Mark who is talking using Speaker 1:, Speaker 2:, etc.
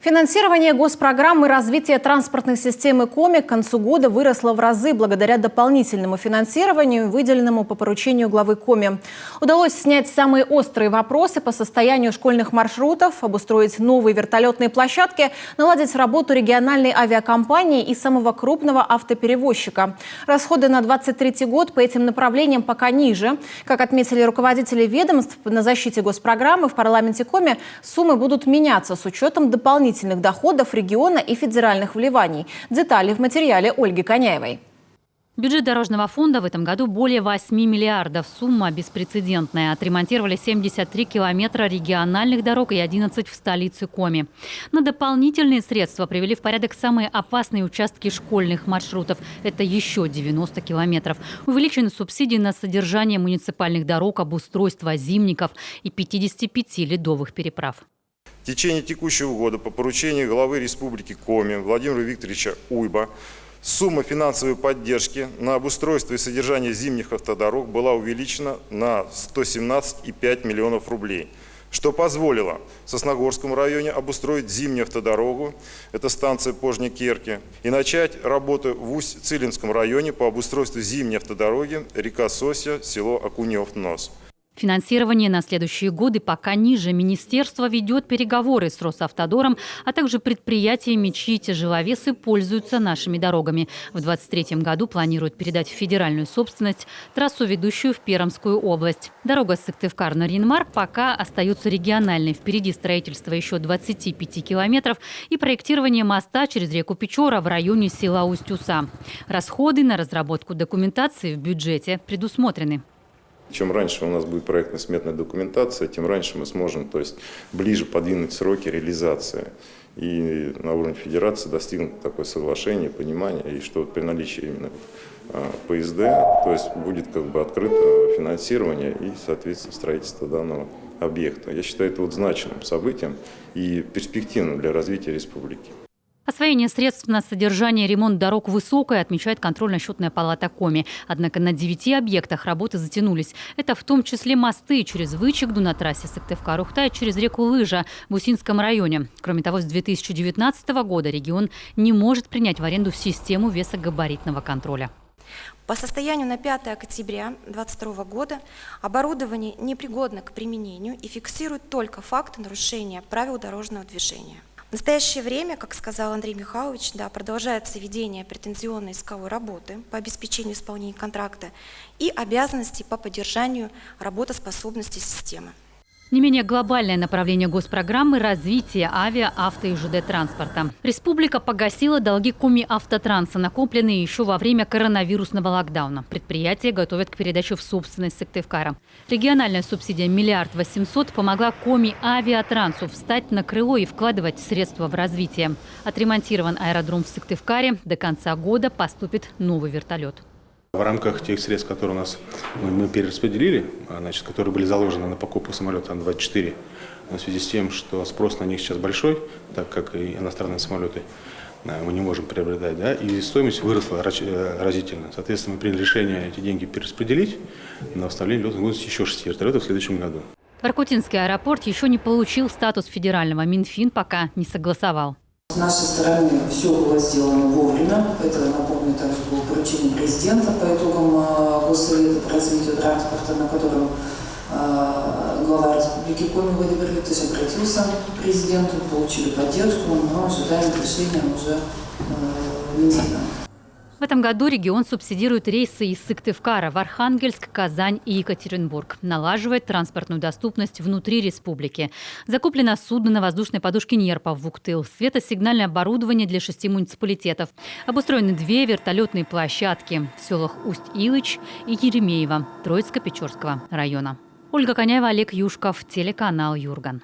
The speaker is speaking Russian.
Speaker 1: Финансирование госпрограммы развития транспортной системы Коми к концу года выросло в разы благодаря дополнительному финансированию, выделенному по поручению главы Коми. Удалось снять самые острые вопросы по состоянию школьных маршрутов, обустроить новые вертолетные площадки, наладить работу региональной авиакомпании и самого крупного автоперевозчика. Расходы на 2023 год по этим направлениям пока ниже. Как отметили руководители ведомств на защите госпрограммы, в парламенте Коми суммы будут меняться с учетом дополнительных доходов региона и федеральных вливаний. Детали в материале Ольги Коняевой.
Speaker 2: Бюджет дорожного фонда в этом году более 8 миллиардов. Сумма беспрецедентная. Отремонтировали 73 километра региональных дорог и 11 в столице Коми. На дополнительные средства привели в порядок самые опасные участки школьных маршрутов. Это еще 90 километров. Увеличены субсидии на содержание муниципальных дорог, обустройство зимников и 55 ледовых переправ.
Speaker 3: В течение текущего года по поручению главы Республики Коми Владимира Викторовича Уйба сумма финансовой поддержки на обустройство и содержание зимних автодорог была увеличена на 117,5 миллионов рублей, что позволило в Сосногорском районе обустроить зимнюю автодорогу, это станция Пожня-Керки, и начать работу в Усть-Цилинском районе по обустройству зимней автодороги река Сосья, село Окунев-Нос.
Speaker 2: Финансирование на следующие годы пока ниже. Министерство ведет переговоры с Росавтодором, а также предприятиями, чьи тяжеловесы пользуются нашими дорогами. В 2023 году планируют передать в федеральную собственность трассу, ведущую в Пермскую область. Дорога Сыктывкар-Нарьян-Мар пока остается региональной. Впереди строительство еще 25 километров и проектирование моста через реку Печора в районе села Усть-Уса. Расходы на разработку документации в бюджете предусмотрены.
Speaker 3: Чем раньше у нас будет проектно-сметная документация, тем раньше мы сможем, ближе подвинуть сроки реализации. И на уровне федерации достигнуть такое соглашение, понимание, и что при наличии именно ПСД, будет открыто финансирование и, соответственно, строительство данного объекта. Я считаю это значимым событием и перспективным для развития республики.
Speaker 2: Освоение средств на содержание и ремонт дорог высокое, отмечает контрольно-счетная палата Коми. Однако на 9 объектах работы затянулись. Это в том числе мосты через Вычегду на трассе Сыктывкар-Ухта и через реку Лыжа в Усинском районе. Кроме того, с 2019 года регион не может принять в аренду систему весогабаритного контроля.
Speaker 4: По состоянию на 5 октября 2022 года оборудование непригодно к применению и фиксирует только факт нарушения правил дорожного движения. В настоящее время, как сказал Андрей Михайлович, продолжается ведение претензионной исковой работы по обеспечению исполнения контракта и обязанностей по поддержанию работоспособности системы.
Speaker 2: Не менее глобальное направление госпрограммы – развитие авиа, авто и ЖД-транспорта. Республика погасила долги Коми Автотранса, накопленные еще во время коронавирусного локдауна. Предприятие готовят к передаче в собственность Сыктывкара. Региональная субсидия 1 800 000 помогла Коми Авиатрансу встать на крыло и вкладывать средства в развитие. Отремонтирован аэродром в Сыктывкаре. До конца года поступит новый вертолет.
Speaker 5: В рамках тех средств, которые у нас мы перераспределили, которые были заложены на покупку самолета Ан-24, в связи с тем, что спрос на них сейчас большой, так как и иностранные самолеты мы не можем приобретать, и стоимость выросла разительно. Соответственно, мы приняли решение эти деньги перераспределить на восстановление летной годности еще 6 вертолетов в следующем году.
Speaker 2: Воркутинский аэропорт еще не получил статус федерального. Минфин пока не согласовал.
Speaker 6: С нашей стороны все было сделано вовремя. Это, напомню, также было поручение президента по итогам Госсовета по развитию транспорта, на котором глава Республики Коми Владимир Викторович обратился к президенту, получили поддержку, но ожидаем решения уже Минфина.
Speaker 2: В этом году регион субсидирует рейсы из Сыктывкара в Архангельск, Казань и Екатеринбург. Налаживает транспортную доступность внутри республики. Закуплено судно на воздушной подушке Нерпа в Вуктыл. Светосигнальное оборудование для 6 муниципалитетов. Обустроены 2 вертолетные площадки в селах Усть-Илыч и Еремеево Троицко-Печорского района. Ольга Коняева, Олег Юшков, телеканал Юрган.